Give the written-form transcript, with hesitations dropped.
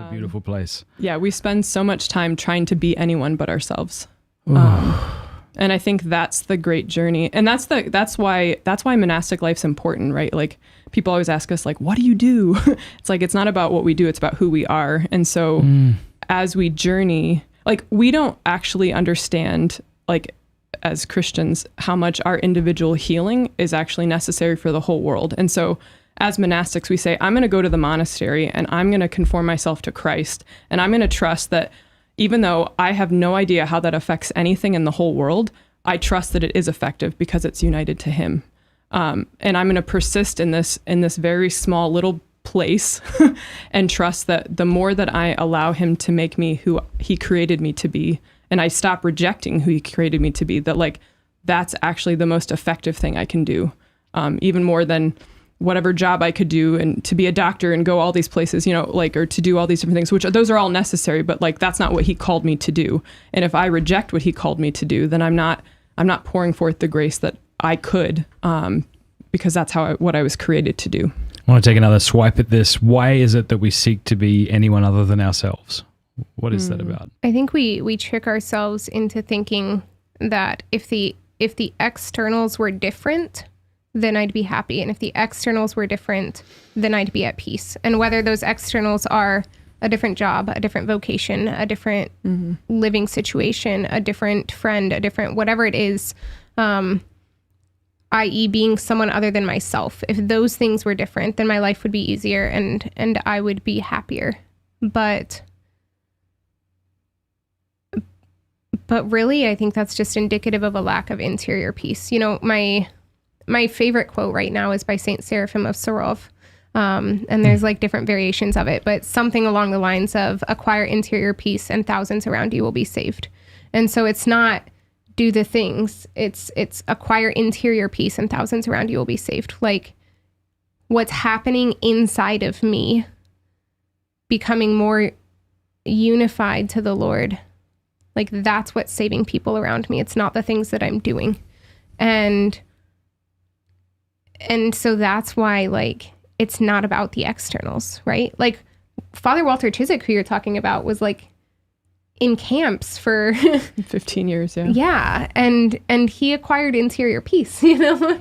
beautiful place. Yeah, we spend so much time trying to be anyone but ourselves. And I think that's the great journey. And that's why monastic life's important, right? Like, people always ask us, like, what do you do? It's like, it's not about what we do, it's about who we are. And so as we journey, like, we don't actually understand, like, as Christians, how much our individual healing is actually necessary for the whole world. And so as monastics, we say, I'm going to go to the monastery and I'm going to conform myself to Christ. And I'm going to trust that even though I have no idea how that affects anything in the whole world, I trust that it is effective because it's united to him. And I'm going to persist in this very small little place and trust that the more that I allow him to make me who he created me to be, and I stop rejecting who he created me to be, that, like, that's actually the most effective thing I can do, even more than whatever job I could do, and to be a doctor and go all these places, you know, like, or to do all these different things, which those are all necessary, but, like, that's not what he called me to do. And if I reject what he called me to do, then I'm not pouring forth the grace that I could, because that's what I was created to do. I want to take another swipe at this. Why is it that we seek to be anyone other than ourselves? What is that about? I think we trick ourselves into thinking that if the externals were different, then I'd be happy. And if the externals were different, then I'd be at peace. And whether those externals are a different job, a different vocation, a different living situation, a different friend, a different whatever it is, i.e. being someone other than myself. If those things were different, then my life would be easier and I would be happier. But really, I think that's just indicative of a lack of interior peace. You know, my favorite quote right now is by Saint Seraphim of Sarov. And there's like different variations of it, but something along the lines of acquire interior peace and thousands around you will be saved. And so it's not do the things, it's acquire interior peace and thousands around you will be saved. Like, what's happening inside of me, becoming more unified to the Lord. Like, that's what's saving people around me. It's not the things that I'm doing. And so that's why, like, it's not about the externals, right? Like, Father Walter Chiswick, who you're talking about, was like in camps for 15 years. Yeah. Yeah. And he acquired interior peace, you know?